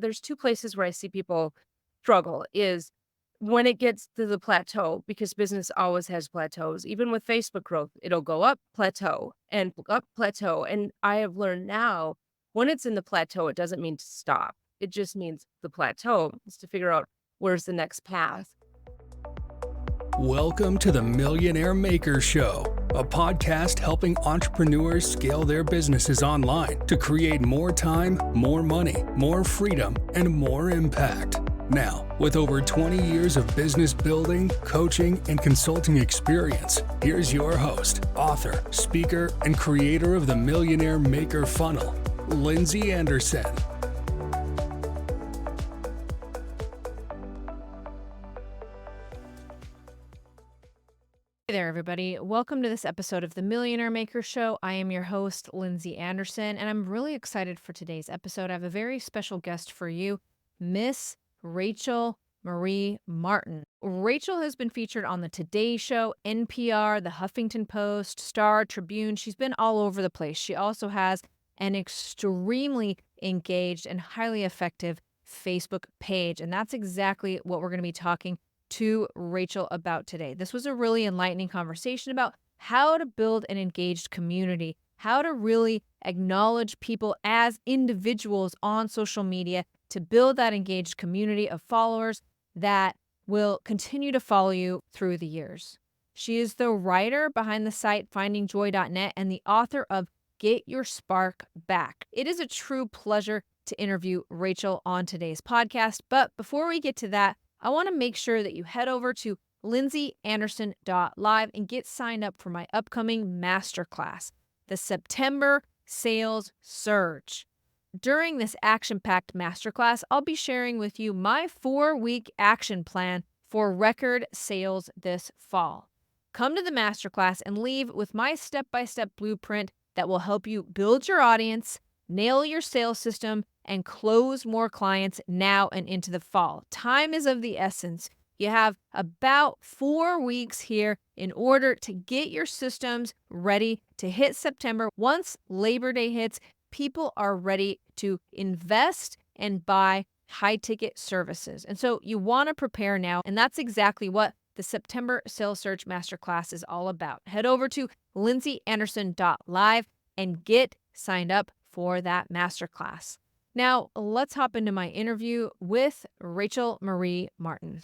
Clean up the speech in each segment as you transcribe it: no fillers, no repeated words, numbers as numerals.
There's two places where I see people struggle is when it gets to the plateau, because business always has plateaus. Even with Facebook growth, it'll go up, plateau, and up, plateau. And I have learned now when it's in the plateau, it doesn't mean to stop. It just means the plateau is to figure out where's the next path. Welcome to the Millionaire Maker Show, a podcast helping entrepreneurs scale their businesses online to create more time, more money, more freedom, and more impact. Now, with over 20 years of business building, coaching, and consulting experience, here's your host, author, speaker, and creator of the Millionaire Maker Funnel, Lindsay Anderson. Hey there, everybody. Welcome to this episode of the Millionaire Maker Show. I am your host, Lindsay Anderson, and I'm really excited for today's episode. I have a very special guest for you, Miss Rachel Marie Martin. Rachel has been featured on the Today Show, NPR, the Huffington Post, Star, Tribune. She's been all over the place. She also has an extremely engaged and highly effective Facebook page, and that's exactly what we're going to be talking to Rachel about today. This was a really enlightening conversation about how to build an engaged community, how to really acknowledge people as individuals on social media to build that engaged community of followers that will continue to follow you through the years. She is the writer behind the site findingjoy.net and the author of Get Your Spark Back. It is a true pleasure to interview Rachel on today's podcast. But before we get to that, I want to make sure that you head over to lindsayanderson.live and get signed up for my upcoming masterclass, the September Sales Surge. During this action-packed masterclass, I'll be sharing with you my 4-week action plan for record sales this fall. Come to the masterclass and leave with my step-by-step blueprint that will help you build your audience, nail your sales system, and close more clients now and into the fall. Time is of the essence. You have about 4 weeks here in order to get your systems ready to hit September. Once Labor Day hits, people are ready to invest and buy high-ticket services. And so you want to prepare now, and that's exactly what the September Sales Surge Masterclass is all about. Head over to lindsayanderson.live and get signed up for that masterclass. Now, let's hop into my interview with Rachel Marie Martin.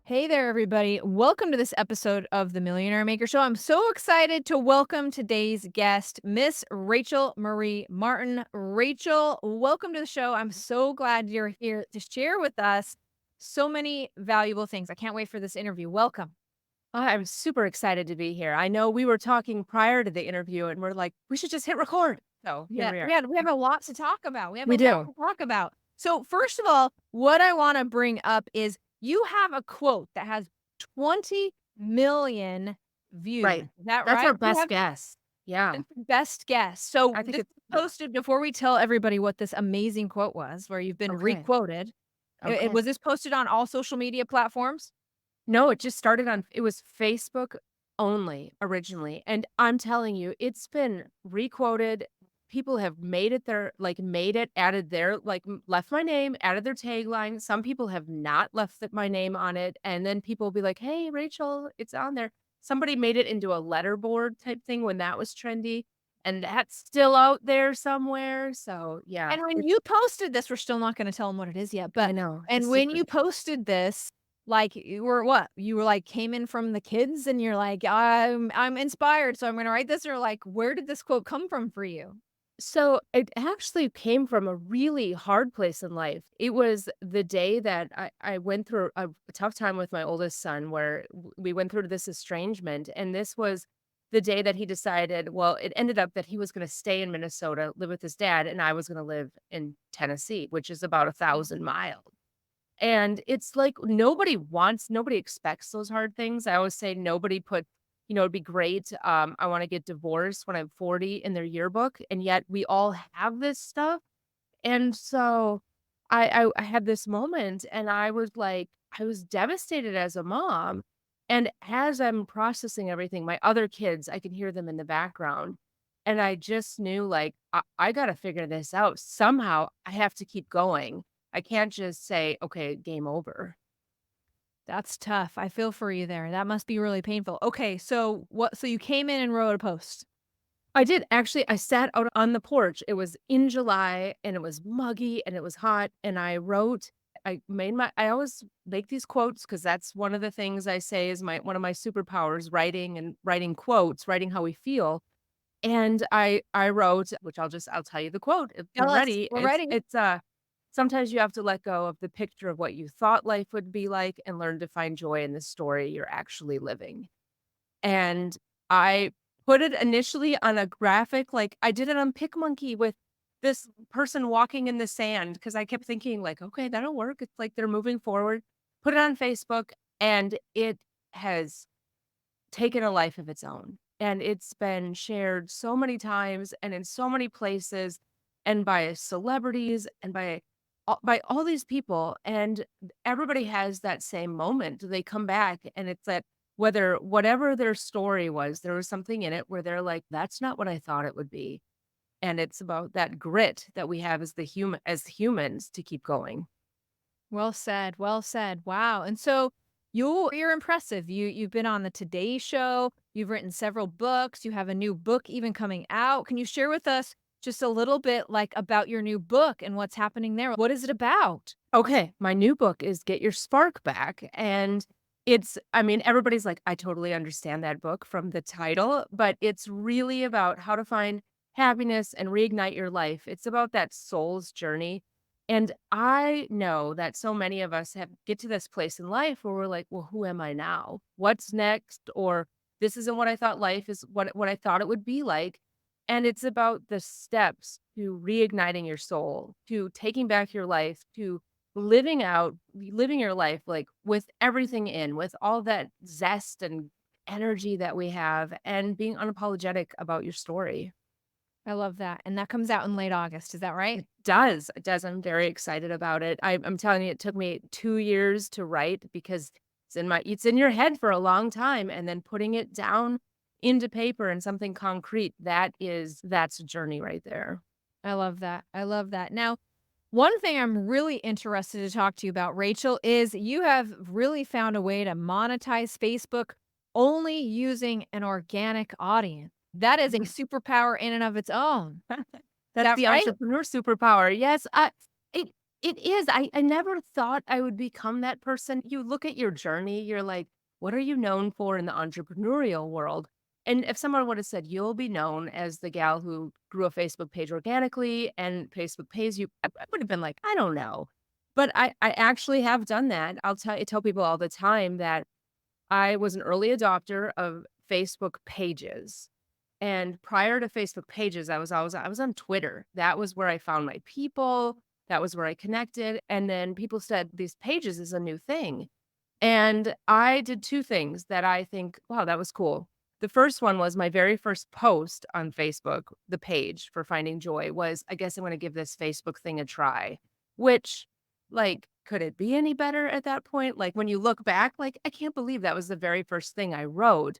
Hey there, everybody. Welcome to this episode of the Millionaire Maker Show. I'm so excited to welcome today's guest, Miss Rachel Marie Martin. Rachel, welcome to the show. I'm so glad you're here to share with us so many valuable things. I can't wait for this interview. Welcome. I'm super excited to be here. I know we were talking prior to the interview and we're like, we should just hit record. So here we are. We have a lot to talk about. We do. So first of all, what I want to bring up is you have a quote that has 20 million views. Right. Is that That's right? our best guess. Yeah. Best guess. So I think this it's was posted before we tell everybody what this amazing quote was, where you've been Okay. re-quoted. Okay. Was this posted on all social media platforms? No, it just started it was Facebook only originally. And I'm telling you, it's been requoted. People have made it added their, left my name, added their tagline. Some people have not left my name on it. And then people will be like, hey, Rachel, it's on there. Somebody made it into a letterboard type thing when that was trendy. And that's still out there somewhere. So, yeah. And when you posted this, we're still not going to tell them what it is yet. But I know. And when you posted this, like you were what? You were like came in from the kids and you're like, I'm inspired, so I'm gonna write this, or like, where did this quote come from for you? So it actually came from a really hard place in life. It was the day that I went through a tough time with my oldest son where we went through this estrangement. And this was the day that he decided, well, it ended up that he was going to stay in Minnesota, live with his dad, and I was going to live in Tennessee, which is about 1,000 miles. And it's like nobody expects those hard things. I always say it'd be great. I want to get divorced when I'm 40 in their yearbook. And yet we all have this stuff. And so I had this moment and I was devastated as a mom. And as I'm processing everything, my other kids, I can hear them in the background. And I just knew, like, I gotta figure this out. Somehow, I have to keep going. I can't just say, "Okay, game over." That's tough. I feel for you there. That must be really painful. Okay, so you came in and wrote a post. I did. Actually, I sat out on the porch. It was in July, and it was muggy, and it was hot, and I always make these quotes because that's one of the things I say is my one of my superpowers, writing and writing quotes, writing how we feel. And I wrote, which I'll tell you the quote if you're Tell us. ready. We're ready. Sometimes you have to let go of the picture of what you thought life would be like and learn to find joy in the story you're actually living. And I put it initially on a graphic, like, I did it on PicMonkey with this person walking in the sand because I kept thinking, like, "Okay, that'll work." It's like they're moving forward. Put it on Facebook, and it has taken a life of its own, and it's been shared so many times and in so many places and by celebrities and by all these people, and everybody has that same moment. They come back, and it's that whatever their story was, there was something in it where they're like, "That's not what I thought it would be." And it's about that grit that we have as humans to keep going. Well said. Well said. Wow. And so you're impressive. You've been on the Today Show. You've written several books. You have a new book even coming out. Can you share with us just a little bit like about your new book and what's happening there? What is it about? Okay, my new book is Get Your Spark Back, and everybody's like, "I totally understand that book from the title," but it's really about how to find happiness and reignite your life. It's about that soul's journey, and I know that so many of us have get to this place in life where we're like, "Well, who am I now? What's next?" Or, "This isn't what I thought life is what I thought it would be like." And it's about the steps to reigniting your soul, to taking back your life, to living your life, like, with everything with all that zest and energy that we have, and being unapologetic about your story. I love that. And that comes out in late August. Is that right? It does, I'm very excited about it. I'm telling you, it took me 2 years to write because it's in your head for a long time, and then putting it down into paper and something concrete, that's a journey right there. I love that. I love that. Now, one thing I'm really interested to talk to you about, Rachel, is you have really found a way to monetize Facebook only using an organic audience. That is a superpower in and of its own. Is That's that the right? entrepreneur superpower. Yes, it it is. I never thought I would become that person. You look at your journey, you're like, "What are you known for in the entrepreneurial world?" And if someone would have said, "You'll be known as the gal who grew a Facebook page organically and Facebook pays you," I would have been like, "I don't know." But I actually have done that. I tell people all the time that I was an early adopter of Facebook pages. And prior to Facebook pages, I was on Twitter. That was where I found my people. That was where I connected. And then people said these pages is a new thing. And I did 2 things that I think, wow, that was cool. The first one was my very first post on Facebook, the page for Finding Joy was, I guess I'm gonna give this Facebook thing a try, which, like, could it be any better at that point? Like, when you look back, like, I can't believe that was the very first thing I wrote.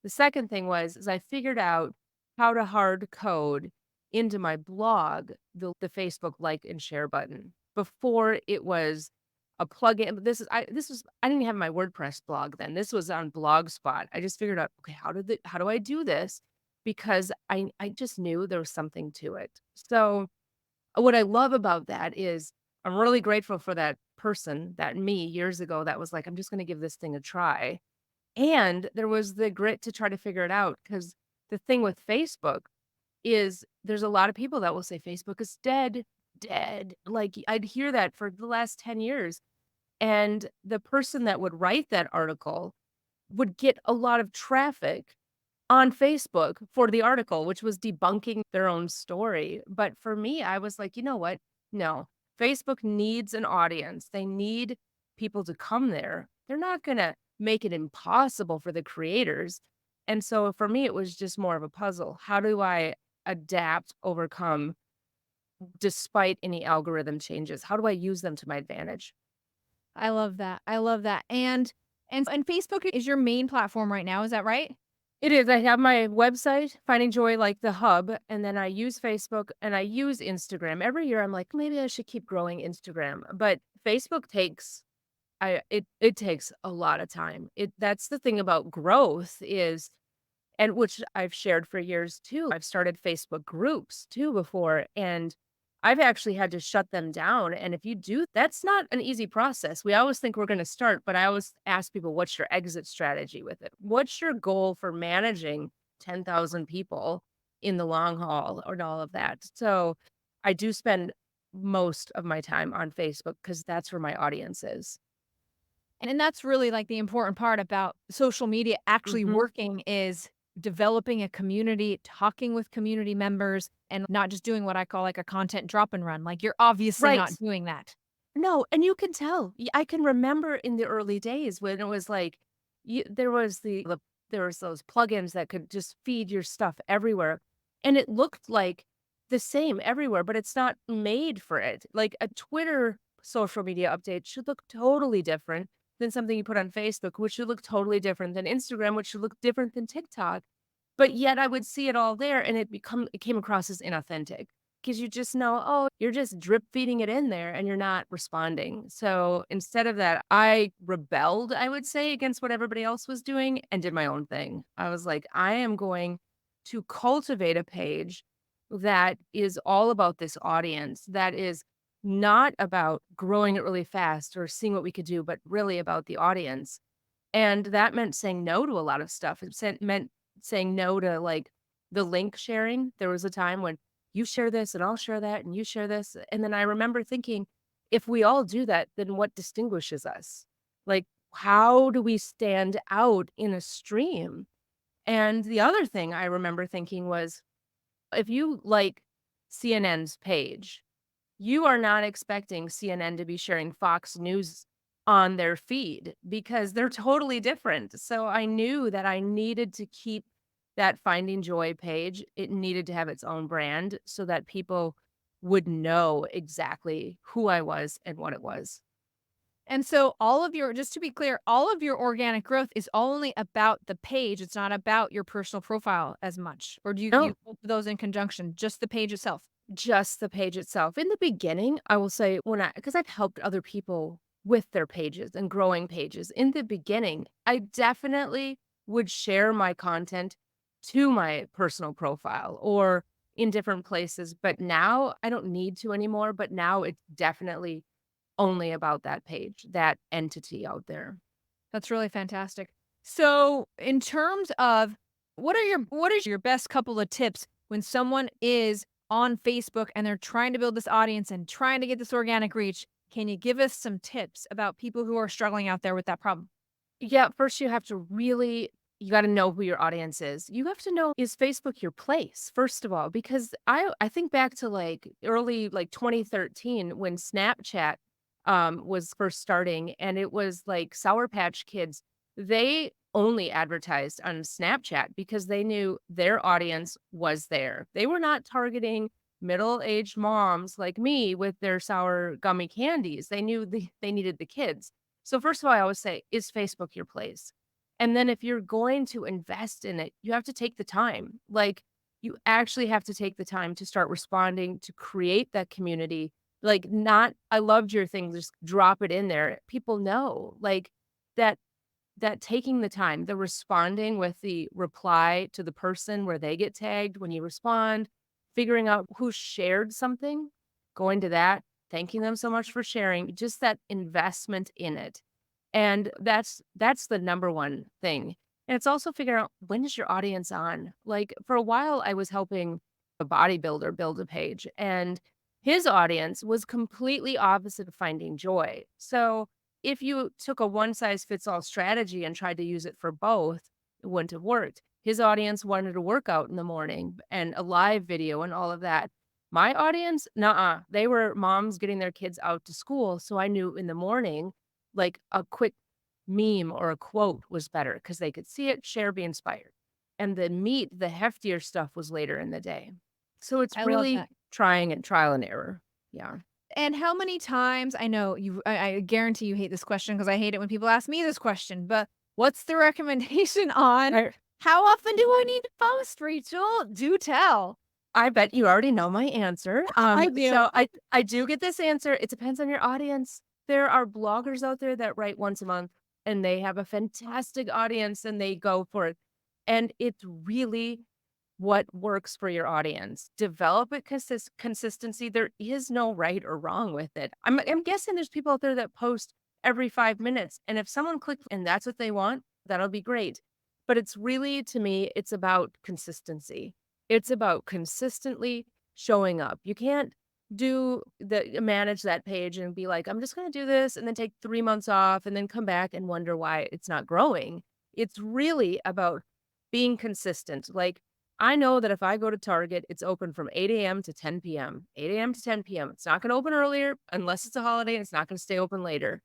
The second thing is I figured out how to hard code into my blog the Facebook like and share button. Before it was a plugin. I didn't have my WordPress blog then. This was on Blogspot. I just figured out, okay, how do I do this? Because I just knew there was something to it. So what I love about that is I'm really grateful for that person, that me years ago that was like, I'm just gonna give this thing a try. And there was the grit to try to figure it out because the thing with Facebook is there's a lot of people that will say Facebook is dead, dead. Like, I'd hear that for the last 10 years, and the person that would write that article would get a lot of traffic on Facebook for the article, which was debunking their own story. But for me, I was like, "You know what? No. Facebook needs an audience. They need people to come there. They're not gonna make it impossible for the creators." And so for me, it was just more of a puzzle. How do I adapt, overcome despite any algorithm changes? How do I use them to my advantage? I love that. I love that. And Facebook is your main platform right now, is that right? It is. I have my website, Finding Joy, like the hub, and then I use Facebook and I use Instagram. Every year I'm like, maybe I should keep growing Instagram. But Facebook takes it takes a lot of time. That's the thing about growth is, and which I've shared for years too. I've started Facebook groups too before, and I've actually had to shut them down. And if you do, that's not an easy process. We always think we're going to start, but I always ask people, what's your exit strategy with it? What's your goal for managing 10,000 people in the long haul and all of that? So I do spend most of my time on Facebook because that's where my audience is. And that's really, like, the important part about social media actually Hmm. working is developing a community, talking with community members, and not just doing what I call, like, a content drop and run, like, you're obviously Right. not doing that. No, and you can tell. I can remember in the early days when it was like, there was there was those plugins that could just feed your stuff everywhere, and it looked like the same everywhere, but it's not made for it. Like a Twitter social media update should look totally different than something you put on Facebook, which should look totally different than Instagram, which should look different than TikTok. But yet I would see it all there, and it came across as inauthentic. 'Cause you just know, oh, you're just drip feeding it in there and you're not responding. So instead of that, I rebelled, I would say, against what everybody else was doing and did my own thing. I was like, I am going to cultivate a page that is all about this audience, that is not about growing it really fast or seeing what we could do, but really about the audience. And that meant saying no to a lot of stuff. Meant saying no to, like, the link sharing. There was a time when you share this and I'll share that and you share this, and then I remember thinking, if we all do that, then what distinguishes us? Like, how do we stand out in a stream? And the other thing I remember thinking was, if you like CNN's page, you are not expecting CNN to be sharing Fox News on their feed because they're totally different. So I knew that I needed to keep that Finding Joy page. It needed to have its own brand so that people would know exactly who I was and what it was. And so all of your just to be clear, all of your organic growth is only about the page, it's not about your personal profile as much, or do you No, both of those in conjunction, just the page itself? just the page itself. In the beginning, I will say because I've helped other people with their pages and growing pages. In the beginning, I definitely would share my content to my personal profile or in different places, but now I don't need to anymore, but now it's definitely only about that page, that entity out there. That's really fantastic. So, in terms of what is your best couple of tips when someone is on Facebook and they're trying to build this audience and trying to get this organic reach? Can you give us some tips about people who are struggling out there with that problem? Yeah, first you gotta know who your audience is. You have to know, is Facebook your place, first of all? Because I think back to, like, early, like, 2013 when Snapchat, was first starting, and it was like Sour Patch Kids. They only advertised on Snapchat because they knew their audience was there. They were not targeting middle-aged moms like me with their sour gummy candies. They knew they needed the kids. So first of all, I always say, is Facebook your place? And then if you're going to invest in it, you have to take the time. Like, you actually have to take the time to start responding, to create that community. Like, not, I loved your thing, just drop it in there. People know, like, that taking the time, the responding with the reply to the person where they get tagged when you respond, figuring out who shared something, going to that, thanking them so much for sharing, just that investment in it. And that's the number one thing. And it's also figuring out, when is your audience on? Like, for a while, I was helping a bodybuilder build a page, and his audience was completely opposite of Finding Joy. So if you took a one size fits all strategy and tried to use it for both, it wouldn't have worked. His audience wanted a workout in the morning and a live video and all of that. My audience, nah, they were moms getting their kids out to school. So I knew in the morning, like, a quick meme or a quote was better because they could see it, share, be inspired. And the meat, the heftier stuff was later in the day. So it's I love really that. trying and trial and error. Yeah. And how many times I know I guarantee you hate this question because I hate it when people ask me this question, but what's the recommendation on Right. How often do I need to post, Rachel? Do tell. I bet you already know my answer. I do. So I do get this answer. It depends on your audience. There are bloggers out there that write once a month, and they have a fantastic audience, and they go for it. And it's really what works for your audience. Develop it consistency. There is no right or wrong with it. I'm guessing there's people out there that post every 5 minutes, and if someone clicks and that's what they want, that'll be great. But it's really, to me, it's about consistency. It's about consistently showing up. You can't manage that page and be like, I'm just going to do this and then take 3 months off and then come back and wonder why it's not growing. It's really about being consistent. Like, I know that if I go to Target, it's open from 8 a.m. to 10 p.m., 8 a.m. to 10 p.m. It's not going to open earlier unless it's a holiday and it's not going to stay open later.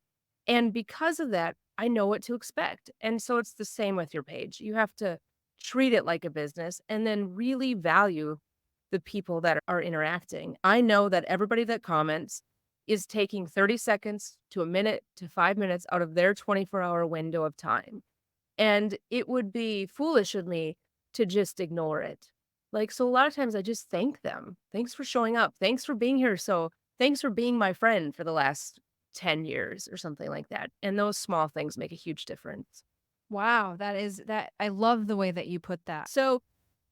And because of that, I know what to expect. And so it's the same with your page. You have to treat it like a business and then really value the people that are interacting. I know that everybody that comments is taking 30 seconds to a minute to 5 minutes out of their 24-hour window of time. And it would be foolish of me to just ignore it. Like, so a lot of times I just thank them. Thanks for showing up. Thanks for being here. So thanks for being my friend for the last 10 years or something like that. And those small things make a huge difference. Wow, that I love the way that you put that. So,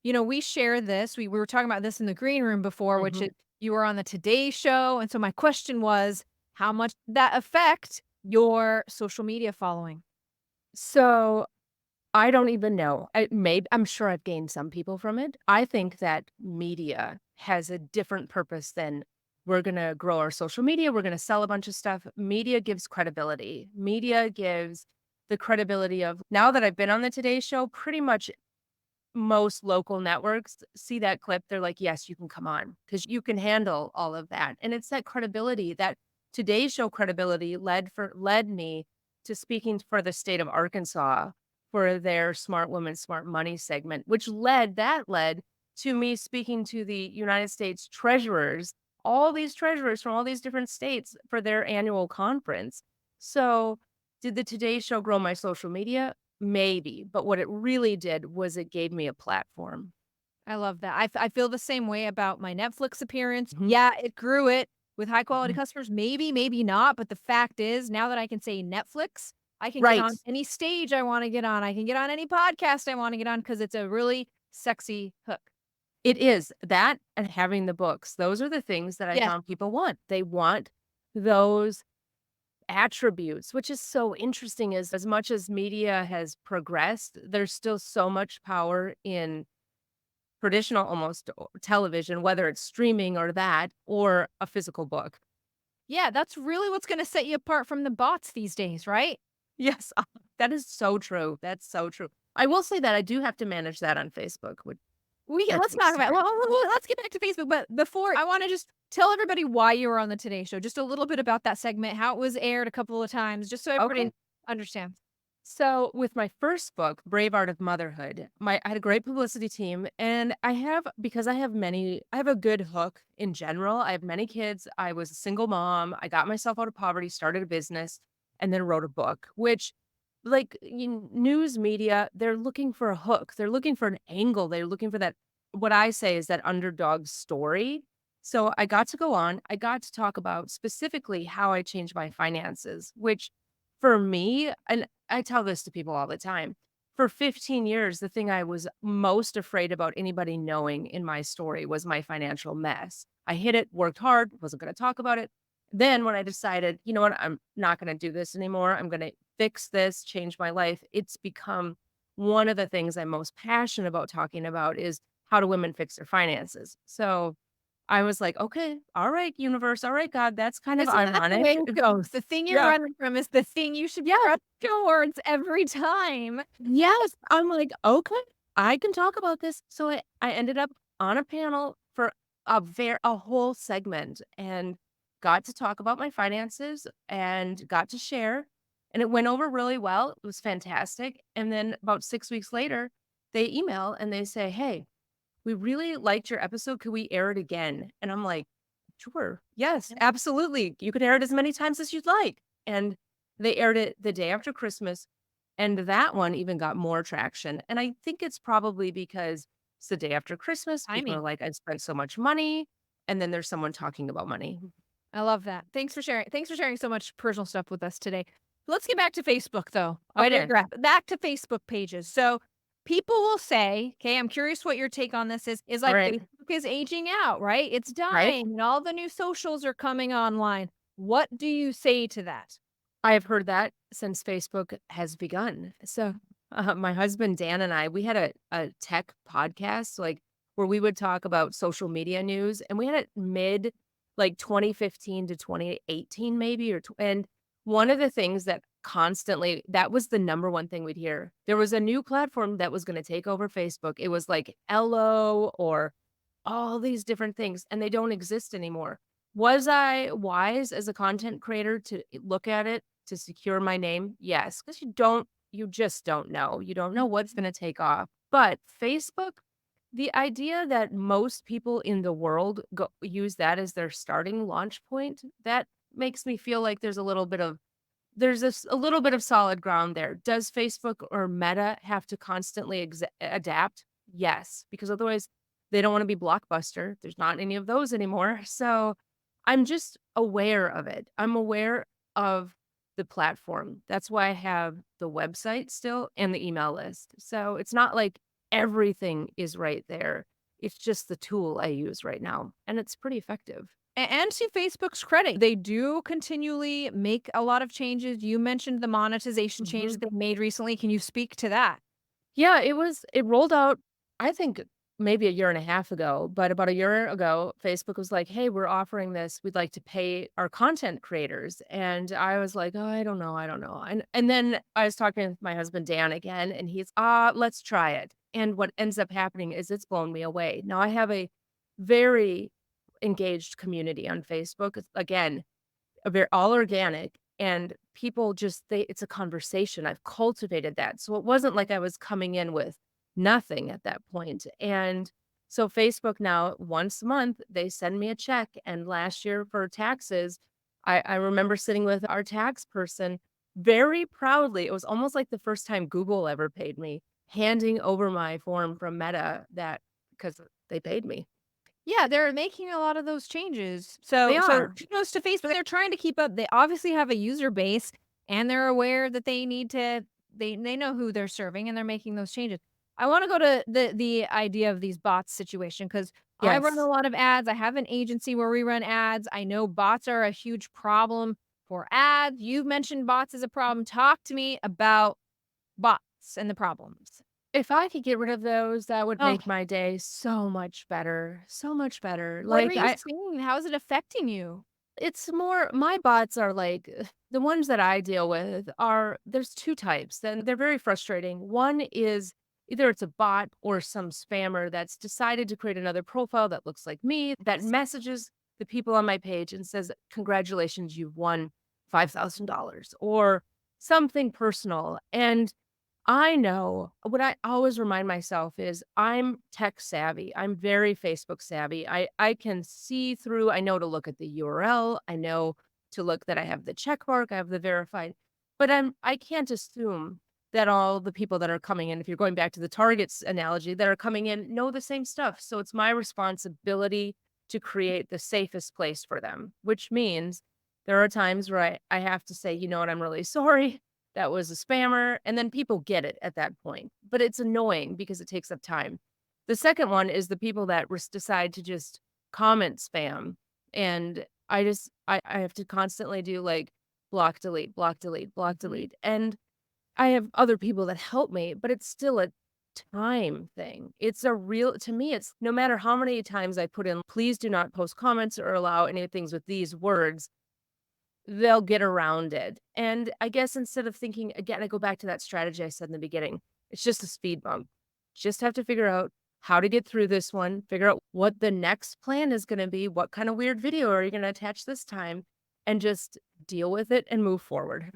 we share this. We were talking about this in the green room before, which is Mhm. you were on the Today Show. And so my question was, how much did that affect your social media following? So I don't even know. I'm sure I've gained some people from it. I think that media has a different purpose than we're going to grow our social media. We're going to sell a bunch of stuff. Media gives credibility. Media gives the credibility of now that I've been on the Today Show, pretty much most local networks see that clip. They're like, yes, you can come on because you can handle all of that. And it's that credibility, that Today Show credibility led me to speaking for the state of Arkansas for their Smart Women, Smart Money segment, which led to me speaking to the United States treasurers, all these treasurers from all these different states for their annual conference. So did the Today Show grow my social media? Maybe, but what it really did was it gave me a platform. I love that. I feel the same way about my Netflix appearance. Mhm. Yeah, it grew it with high quality Mhm. customers. Maybe, maybe not. But the fact is, now that I can say Netflix, I can get Right. on any stage I want to get on. I can get on any podcast I want to get on because it's a really sexy hook. It is. That and having the books, those are the things that I Yes. found people want. They want those attributes, which is so interesting is as much as media has progressed, there's still so much power in traditional almost television, whether it's streaming or that, or a physical book. Yeah, that's really what's going to set you apart from the bots these days, right? Yes, that is so true. That's so true. I will say that I do have to manage that on Facebook, which that Let's talk takes about time. let's get back to Facebook, but before I wanna just tell everybody why you were on the Today Show, just a little bit about that segment, how it was aired a couple of times, just so Okay. everybody understands. So with my first book, Brave Art of Motherhood, I had a great publicity team and because I have a good hook in general. I have many kids. I was a single mom. I got myself out of poverty, started a business, and then wrote a book, which news media, they're looking for a hook. They're looking for an angle. They're looking for that, what I say is that underdog story. So I got to go on, I got to talk about specifically how I changed my finances, which for me, and I tell this to people all the time. For 15 years, the thing I was most afraid about anybody knowing in my story was my financial mess. I hid it, worked hard, wasn't going to talk about it. Then when I decided, you know what, I'm not going to do this anymore. I'm going to fix this, change my life. It's become one of the things I'm most passionate about talking about is how do women fix their finances. So I was like, okay, all right, universe, all right, God, that's kind of Isn't that the way ironic. it goes? The thing you're Yeah. running from is the thing you should be Yeah. running towards every time. Yes, I'm like, "Okay, I can talk about this." So I ended up on a panel for a whole segment and got to talk about my finances and got to share, and it went over really well. It was fantastic, and then about 6 weeks later, they email and they say, "Hey, we really liked your episode. Could we air it again?" And I'm like, "Sure. Yes, absolutely. You could air it as many times as you'd like." And they aired it the day after Christmas. And that one even got more traction. And I think it's probably because it's the day after Christmas. People are Timing. like, I spent so much money. And then there's someone talking about money. I love that. Thanks for sharing. Thanks for sharing so much personal stuff with us today. Let's get back to Facebook though. I Okay. digress. Back to Facebook pages. So people will say, okay, I'm curious what your take on this is All like right. Facebook is aging out, right? It's Right. dying and all the new socials are coming online. What do you say to that? I have heard that since Facebook has begun. So, my husband Dan and I, we had a tech podcast, like where we would talk about social media news, and we had it mid like 2015 to 2018, maybe, and one of the things that constantly that was the number one thing we'd hear. There was a new platform that was going to take over Facebook. It was like Ello or all these different things, and they don't exist anymore. Was I wise as a content creator to look at it to secure my name? Yes, because you just don't know. You don't know what's gonna take off. But Facebook, the idea that most people in the world use that as their starting launch point, that makes me feel like there's a little bit of solid ground there. Does Facebook or Meta have to constantly adapt? Yes, because otherwise they don't want to be Blockbuster. There's not any of those anymore. So I'm just aware of it. I'm aware of the platform. That's why I have the website still and the email list. So it's not like everything is right there. It's just the tool I use right now, and it's pretty effective. And to Facebook's credit, they do continually make a lot of changes. You mentioned the monetization changes Mhm. they made recently. Can you speak to that? Yeah, it rolled out, I think, maybe a year and a half ago, but about a year ago, Facebook was like, "Hey, we're offering this. We'd like to pay our content creators." And I was like, "Oh, I don't know, I don't know." And then I was talking with my husband Dan again, and he's, let's try it." And what ends up happening is it's blown me away. Now I have a very engaged community on Facebook. It's, again, a very all organic, and people just it's a conversation. I've cultivated that. So it wasn't like I was coming in with nothing at that point. And so Facebook now, once a month, they send me a check. And last year for taxes, I remember sitting with our tax person very proudly. It was almost like the first time Google ever paid me, handing over my form from Meta that because they paid me. Yeah, they're making a lot of those changes. They So are. kudos to Facebook. They're trying to keep up. They obviously have a user base and they're aware that they need to they know who they're serving and they're making those changes. I want to go to the idea of these bots situation because I run a Yes. lot of ads. I have an agency where we run ads. I know bots are a huge problem for ads. You've mentioned bots as a problem. Talk to me about bots and the problems. If I could get rid of those, that would Oh, make my day so much better, so much better. what are Like, you seeing? How is it affecting you? it's more, my bots are like, the ones that I deal with there's two types, and they're very frustrating. One is either it's a bot or some spammer that's decided to create another profile that looks like me, that messages the people on my page and says, congratulations, you've won $5,000 or something personal. And I know what I always remind myself is I'm tech savvy. I'm very Facebook savvy. I can see through, I know to look at the URL. I know to look that I have the check mark, I have the verified. But I can't assume that all the people that are coming in, if you're going back to the targets analogy, that are coming in know the same stuff. So it's my responsibility to create the safest place for them, which means there are times where I have to say, you know what, I'm really sorry that was a spammer, and then people get it at that point, but it's annoying because it takes up time. The second one is the people that decide to just comment spam, and I have to constantly do, like, block, delete, block, delete, block, Mhm. delete, and I have other people that help me, but it's still a time thing. It's a real to me, it's no matter how many times I put in, "Please do not post comments or allow any things with these words," they'll get around it. And I guess instead of thinking again, I go back to that strategy I said in the beginning. It's just a speed bump. Just have to figure out how to get through this one, figure out what the next plan is going to be, what kind of weird video are you going to attach this time, and just deal with it and move forward.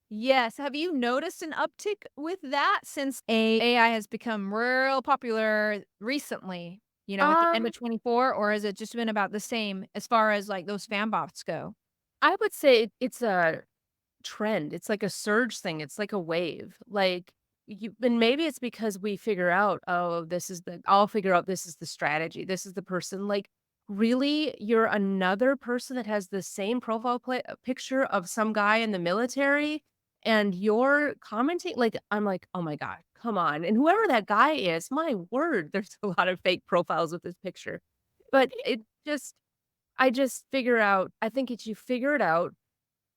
Yes. Have you noticed an uptick with that since AI has become real popular recently, at the end of Um, 24, or has it just been about the same as far as like those fan bots go? I would say it's a trend. It's like a surge thing. It's like a wave. Like you and maybe it's because we figure out, "Oh, I'll figure out this is the strategy. This is the person." Like, really? You're another person that has the same picture of some guy in the military, and you're commenting? Like, I'm like, "Oh my god, come on." And whoever that guy is, my word, there's a lot of fake profiles with this picture. But I just figure out I think it's you figure it out,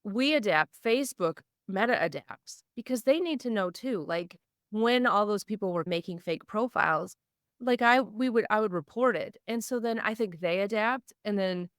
we adapt, Facebook, Meta adapts because they need to know too. Like when all those people were making fake profiles, like I would report it. And so then I think they adapt and then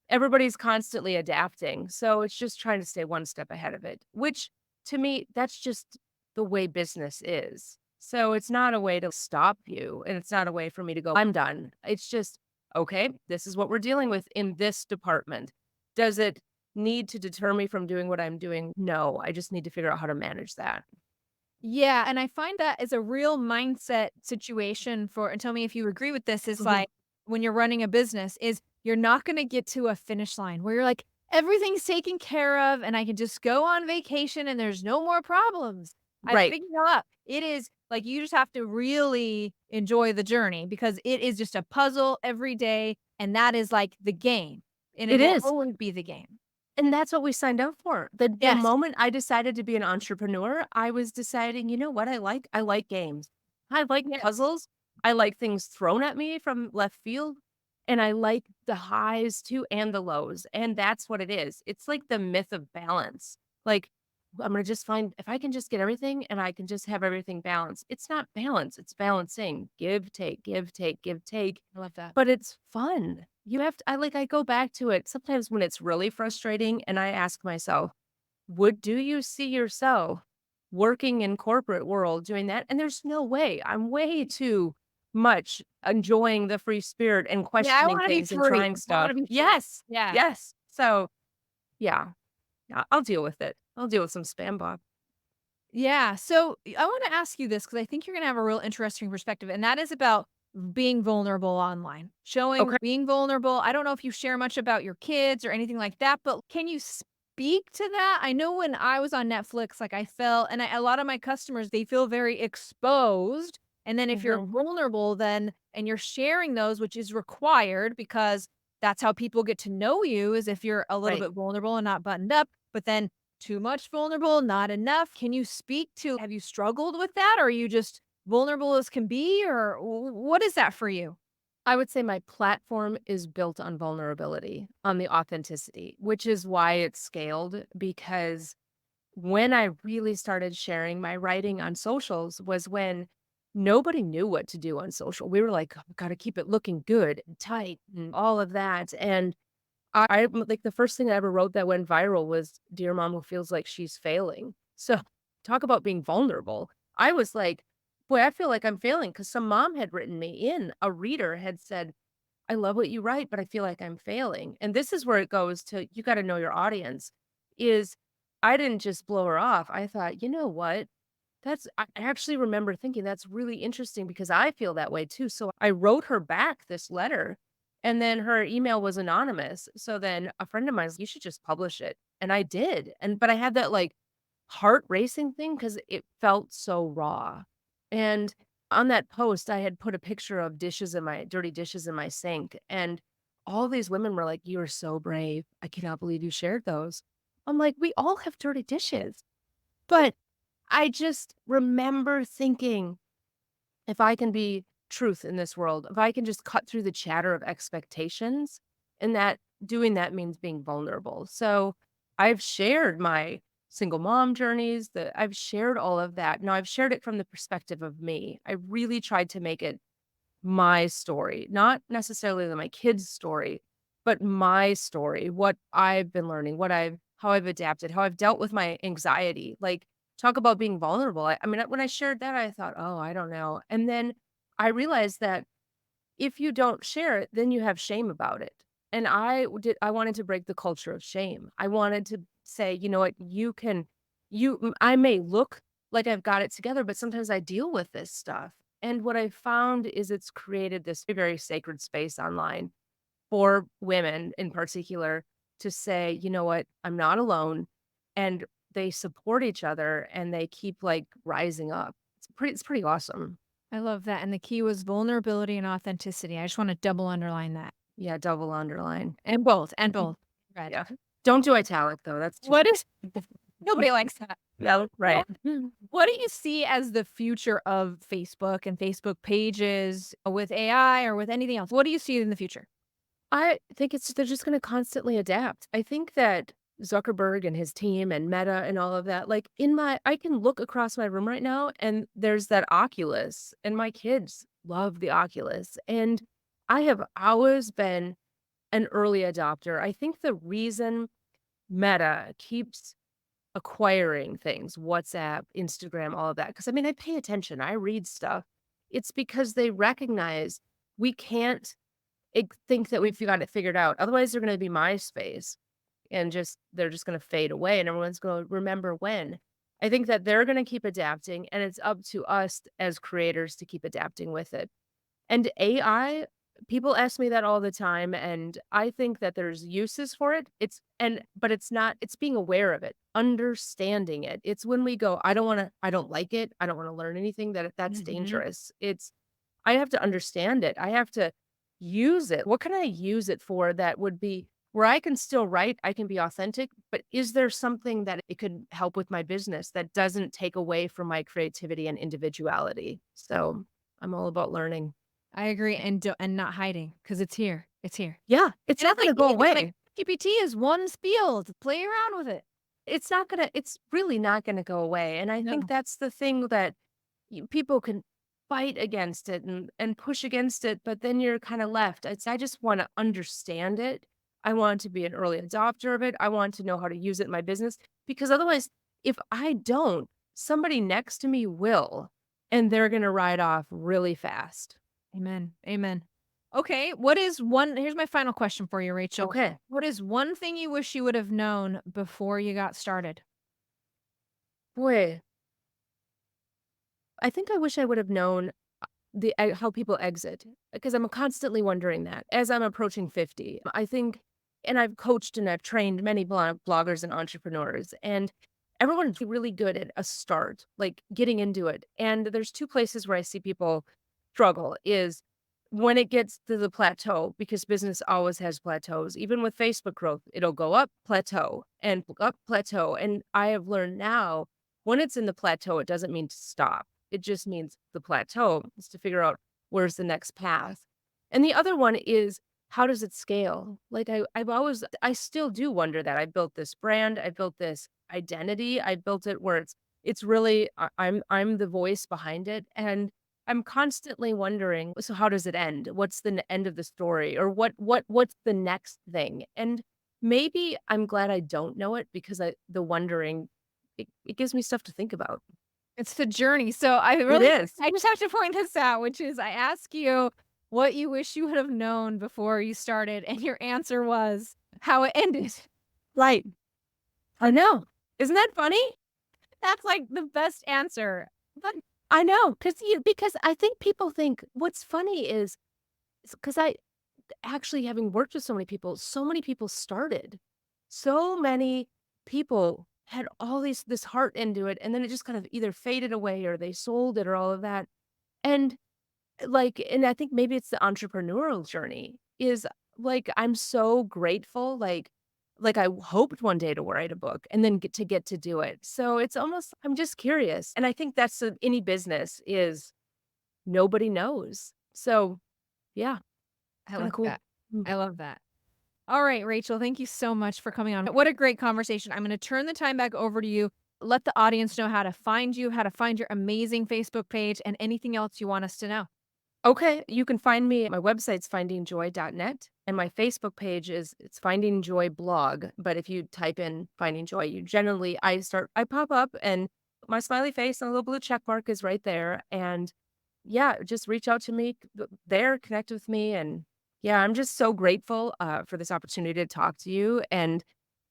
everybody's constantly adapting. So it's just trying to stay one step ahead of it, which to me, that's just the way business is. So it's not a way to stop you and it's not a way for me to go, I'm done. It's just, okay, this is what we're dealing with in this department. Does it need to deter me from doing what I'm doing? No, I just need to figure out how to manage that. Yeah, and I find that is a real mindset situation for and tell me if you agree with this, is Mhm. like when you're running a business, is you're not gonna get to a finish line where you're like, everything's taken care of and I can just go on vacation and there's no more problems. I Right. figured it out. It is like you just have to really enjoy the journey because it is just a puzzle every day, and that is like the game, and it It will is. always be the game. And that's what we signed up for. The Yes. moment I decided to be an entrepreneur, I was deciding, you know what I like? I like games. I like Yes. puzzles. I like things thrown at me from left field, and I like the highs too and the lows, and that's what it is. It's like the myth of balance. Like, I'm gonna just find if I can just get everything and I can just have everything balanced. It's not balance, it's balancing. Give, take, give, take, give, take. I love that. But it's fun. You have to I go back to it sometimes when it's really frustrating and I ask myself, do you see yourself working in corporate world doing that? And there's no way. I'm way too much enjoying the free spirit and Yeah, I questioning wanna be things and free. trying I wanna stuff. be free. Yes. Yeah. Yes. So, yeah, I'll deal with it. I'll deal with some spam bot. Yeah. So I want to ask you this because I think you're going to have a real interesting perspective, and that is about being vulnerable online, showing Okay. being vulnerable. I don't know if you share much about your kids or anything like that, but can you speak to that? I know when I was on Netflix, like I felt, and a lot of my customers, they feel very exposed. And then if you're Mhm. vulnerable, then and you're sharing those, which is required because that's how people get to know you, is if you're a little Right. bit vulnerable and not buttoned up. But then too much vulnerable, not enough? Can you speak to have you struggled with that? Or are you just vulnerable as can be? Or what is that for you? I would say my platform is built on vulnerability, on the authenticity, which is why it's scaled because when I really started sharing my writing on socials was when nobody knew what to do on social. We were like, "Oh, gotta keep it looking good and tight and all of that." And like the first thing I ever wrote that went viral was Dear Mom Who Feels Like She's Failing. So talk about being vulnerable. I was like, boy, I feel like I'm failing because some mom had written me in, a reader had said, I love what you write, but I feel like I'm failing. And this is where it goes to you got to know your audience. Is I didn't just blow her off. I thought, you know what? I actually remember thinking that's really interesting because I feel that way too. So I wrote her back this letter and then her email was anonymous. So then a friend of mine's, you should just publish it. And I did. But I had that like heart racing thing because it felt so raw. And on that post, I had put a picture of dirty dishes in my sink. And all these women were like, "You're so brave. I cannot believe you shared those." I'm like, we all have dirty dishes. But I just remember thinking, if I can be truth in this world, if I can just cut through the chatter of expectations, and that doing that means being vulnerable. So I've shared my single mom journeys, I've shared all of that. Now I've shared it from the perspective of me. I really tried to make it my story, not necessarily my kids' story, but my story, what I've been learning, how I've adapted, how I've dealt with my anxiety. Like, talk about being vulnerable. I mean, when I shared that, I thought, oh, I don't know. And then I realized that if you don't share it, then you have shame about it. And I wanted to break the culture of shame. I wanted to say, you know what, I may look like I've got it together, but sometimes I deal with this stuff. And what I found is it's created this very sacred space online for women in particular to say, you know what, I'm not alone. And they support each other and they keep like rising up. It's pretty awesome. I love that. And the key was vulnerability and authenticity. I just want to double underline that. Yeah, double underline. And both, and both. Red. Yeah. Don't do italic though. That's too What is nobody likes that. yeah, right. What do you see as the future of Facebook and Facebook pages with AI or with anything else? What do you see in the future? I think they're just gonna constantly adapt. I think that Zuckerberg and his team and Meta and all of that, like, I can look across my room right now, and there's that Oculus, and my kids love the Oculus, and I have always been an early adopter. I think the reason Meta keeps acquiring things, WhatsApp, Instagram, all of that, because I mean, I pay attention, I read stuff. It's because they recognize we can't think that we've got it figured out. Otherwise, they're gonna be MySpace and they're just gonna fade away and everyone's gonna remember when. I think that they're gonna keep adapting, and it's up to us as creators to keep adapting with it. And AI, people ask me that all the time, and I think that there's uses for it. But it's not it's being aware of it, understanding it. It's when we go, I don't like it, I don't wanna learn anything, that's Mhm. dangerous. I have to understand it. I have to use it. What can I use it for that would be where I can still write, I can be authentic, but is there something that it could help with my business that doesn't take away from my creativity and individuality? So, I'm all about learning. I agree, and and not hiding because it's here. It's here. Yeah, it's And not it's gonna like go anything, like away. GPT is one field. Play around with it. It's really not gonna go away, and I think No. that's the thing that people can fight against it and push against it, but then you're kinda left. I just wanna understand it. I want to be an early adopter of it. I want to know how to use it in my business, because otherwise, if I don't, somebody next to me will, and they're gonna ride off really fast. Amen. Amen. Okay, what is one here's my final question for you, Rachel. Okay. What is one thing you wish you would have known before you got started? Boy, I think I wish I would have known how people exit, because I'm constantly wondering that as I'm approaching 50. I think and I've coached and I've trained many bloggers and entrepreneurs, and everyone's really good at a start, like getting into it. And there's two places where I see people struggle is when it gets to the plateau, because business always has plateaus. Even with Facebook growth, it'll go up, plateau, and up, plateau. And I have learned now when it's in the plateau, it doesn't mean to stop. It just means the plateau is to figure out where's the next path. And the other one is how does it scale? Like I still do wonder that. I built this brand, I built this identity, I built it where it's really I'm the voice behind it. And I'm constantly wondering, so how does it end? What's the end of the story? Or what's the next thing? And maybe I'm glad I don't know it, because the wondering it gives me stuff to think about. It's the journey. So It is. I just have to point this out, which is I ask you what you wish you would have known before you started, and your answer was how it ended. Right. I know. Isn't that funny? That's like the best answer. But I know, because I think people think what's funny is because I actually, having worked with so many people started. So many people had all this heart into it, and then it just kind of either faded away or they sold it or all of that. And and I think maybe it's the entrepreneurial journey is like, I'm so grateful, I hoped one day to write a book and then get to do it. So it's almost I'm just curious. And I think that's any business is nobody knows. So yeah, I kind of love cool. that. Mm. I love that. All right, Rachel, thank you so much for coming on. What a great conversation. I'm going to turn the time back over to you. Let the audience know how to find you, how to find your amazing Facebook page, and anything else you want us to know. Okay, you can find me my website's findingjoy.net, and my Facebook page it's Finding Joy blog, but if you type in Finding Joy, you generally I pop up and my smiley face and a little blue check mark is right there, and yeah, just reach out to me there, connect with me, and yeah, I'm just so grateful, for this opportunity to talk to you, and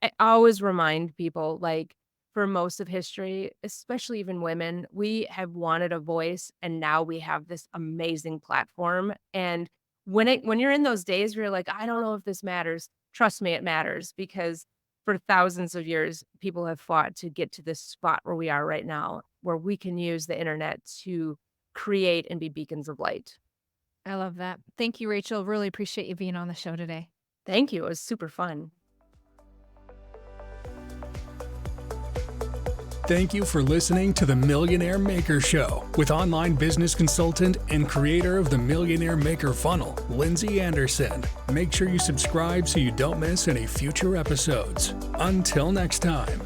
I always remind people, like, for most of history, especially even women, we have wanted a voice, and now we have this amazing platform, and when you're in those days where you're like, "I don't know if this matters," trust me, it matters, because for thousands of years, people have fought to get to this spot where we are right now, where we can use the internet to create and be beacons of light. I love that. Thank you, Rachel. Really appreciate you being on the show today. Thank you. It was super fun. Thank you for listening to The Millionaire Maker Show with online business consultant and creator of the Millionaire Maker Funnel, Lindsay Anderson. Make sure you subscribe so you don't miss any future episodes. Until next time.